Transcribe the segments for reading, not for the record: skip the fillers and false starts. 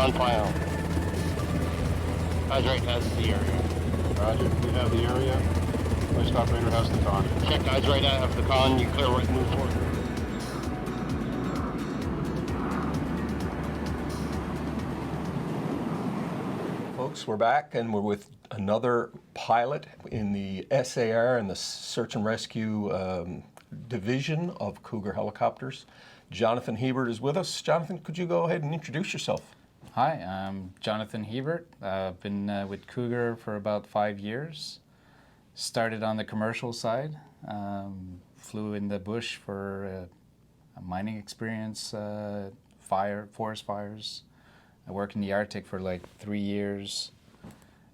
on file. Guys right has the area. Roger, we have the area. Hoist operator has the con. Check guys right out of the con, you clear right, move forward. Folks, we're back and we're with another pilot in the SAR and the Search and Rescue division of Cougar helicopters. Jonathan Hébert is with us. Jonathan, could you go ahead and introduce yourself? Hi, I'm Jonathan Hébert. I've been with Cougar for about 5 years. Started on the commercial side, flew in the bush for a mining experience, forest fires. I worked in the Arctic for like 3 years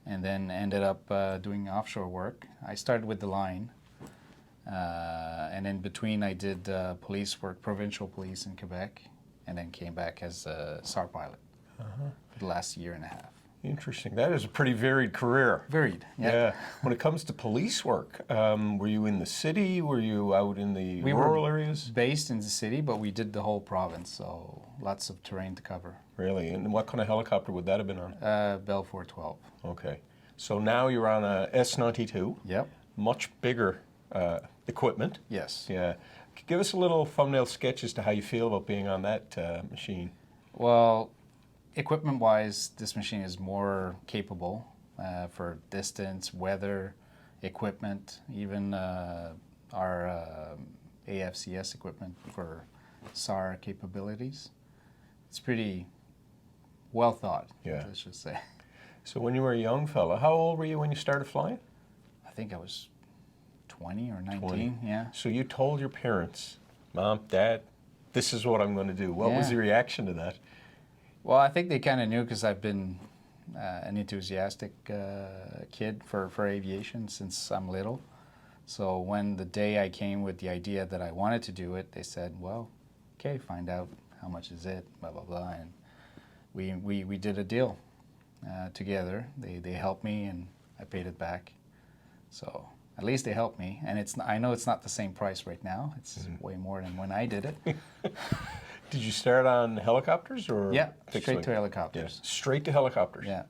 and then ended up doing offshore work. I started with the line, and in between I did police work, provincial police in Quebec, and then came back as a SAR pilot for the last year and a half. Interesting. That is a pretty varied career. Varied, yeah. Yeah. When it comes to police work, were you in the city? Were you out in the rural areas? Based in the city, but we did the whole province, so lots of terrain to cover. Really? And what kind of helicopter would that have been on? Bell 412. Okay. So now you're on a S-92. Yep. Much bigger equipment. Yes. Yeah. Give us a little thumbnail sketch as to how you feel about being on that machine. Well, equipment-wise, this machine is more capable for distance, weather, equipment, even our AFCS equipment for SAR capabilities. It's pretty well thought, let's just say. So when you were a young fella, how old were you when you started flying? I think I was 20 or 19, 20. yeah. So you told your parents, Mom, Dad, this is what I'm going to do. What was the reaction to that? Well, I think they kind of knew because I've been an enthusiastic kid for aviation since I'm little. So when the day I came with the idea that I wanted to do it, they said, well, okay, find out how much is it, blah, blah, blah. And we did a deal together. They helped me and I paid it back. So at least they helped me. And I know it's not the same price right now. It's way more than when I did it. Did you start on helicopters or? Yeah, straight to helicopters. Yeah. Straight to helicopters? Yeah.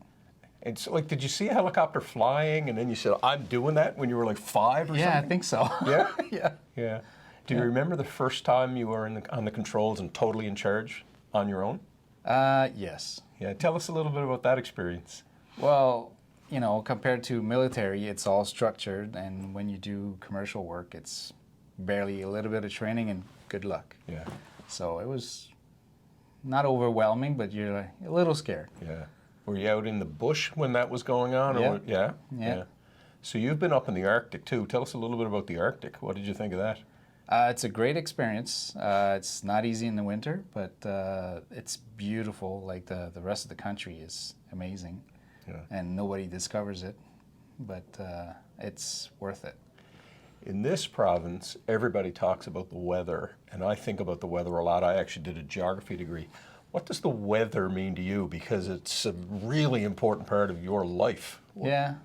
And so, like, did you see a helicopter flying and then you said, I'm doing that when you were like 5 or something? Yeah, I think so. Yeah? Yeah. Yeah. Do you remember the first time you were on the controls and totally in charge on your own? Yes. Yeah, tell us a little bit about that experience. Well, you know, compared to military, it's all structured, and when you do commercial work, it's barely a little bit of training and good luck. Yeah. So it was not overwhelming, but you're like a little scared. Yeah. Were you out in the bush when that was going on? Or, Yeah. Yeah. So you've been up in the Arctic too. Tell us a little bit about the Arctic. What did you think of that? It's a great experience. It's not easy in the winter, but it's beautiful. Like the rest of the country is amazing, and nobody discovers it, but it's worth it. In this province, everybody talks about the weather, and I think about the weather a lot. I actually did a geography degree. What does the weather mean to you? Because it's a really important part of your life. Yeah.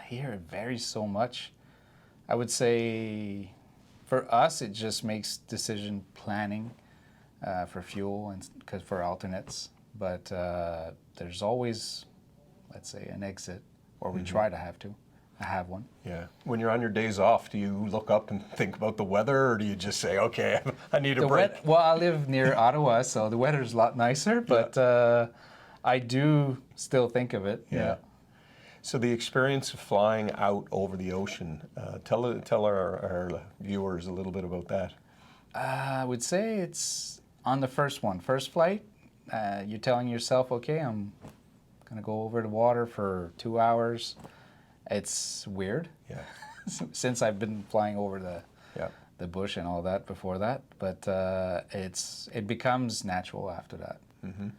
Here it varies so much. I would say for us, it just makes decision planning for fuel and for alternates. But there's always, let's say, an exit, or we try to have one. Yeah. When you're on your days off, do you look up and think about the weather, or do you just say, okay, I need a break? Well, I live near Ottawa, so the weather's a lot nicer, but I do still think of it. Yeah. So the experience of flying out over the ocean, tell our viewers a little bit about that. I would say it's on the first flight, you're telling yourself, okay, I'm going to go over the water for 2 hours. It's weird, since I've been flying over the bush and all that before that, but it becomes natural after that. Mm-hmm.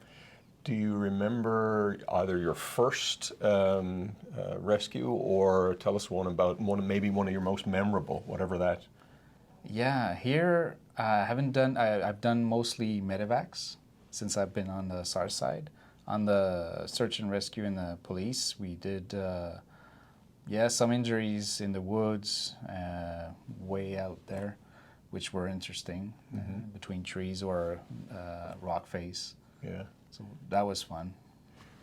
Do you remember either your first rescue, or tell us maybe one of your most memorable, whatever that? Yeah, here I've done mostly medevacs since I've been on the SAR side. On the search and rescue and the police, we did some injuries in the woods, way out there, which were interesting, between trees or rock face. Yeah. So that was fun.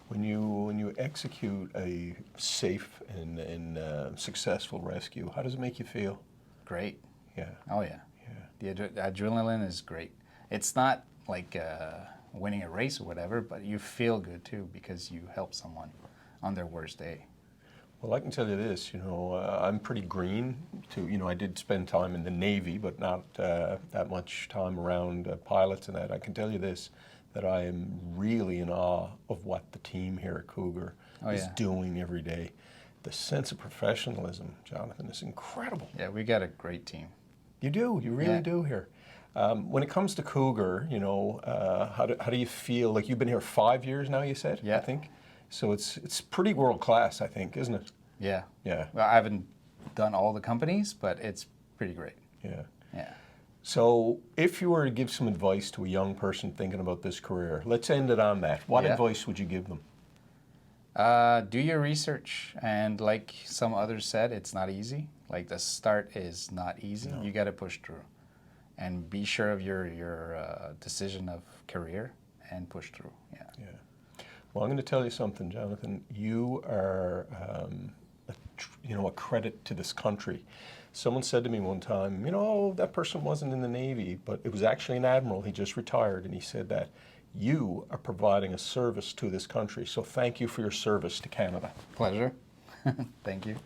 When you execute a safe and successful rescue, how does it make you feel? Great. Yeah. Oh yeah. Yeah. The adrenaline is great. It's not like winning a race or whatever, but you feel good too because you help someone on their worst day. Well, I can tell you this, I'm pretty green to, I did spend time in the Navy, but not that much time around pilots and that. I can tell you this, that I am really in awe of what the team here at Cougar is doing every day. The sense of professionalism, Jonathan, is incredible. Yeah, we got a great team. You do, you really do here. When it comes to Cougar, how do you feel? Like you've been here 5 years now, you said? Yeah. I think. So it's pretty world class, I think, isn't it? Yeah. Yeah. Well, I haven't done all the companies, but it's pretty great. Yeah. Yeah. So if you were to give some advice to a young person thinking about this career, let's end it on that. What advice would you give them? Do your research, and like some others said, it's not easy. Like the start is not easy. No. You got to push through, and be sure of your decision of career and push through. Yeah. Yeah. Well, I'm going to tell you something, Jonathan. You are, a credit to this country. Someone said to me one time, that person wasn't in the Navy, but it was actually an admiral. He just retired, and he said that you are providing a service to this country. So thank you for your service to Canada. Pleasure. Thank you.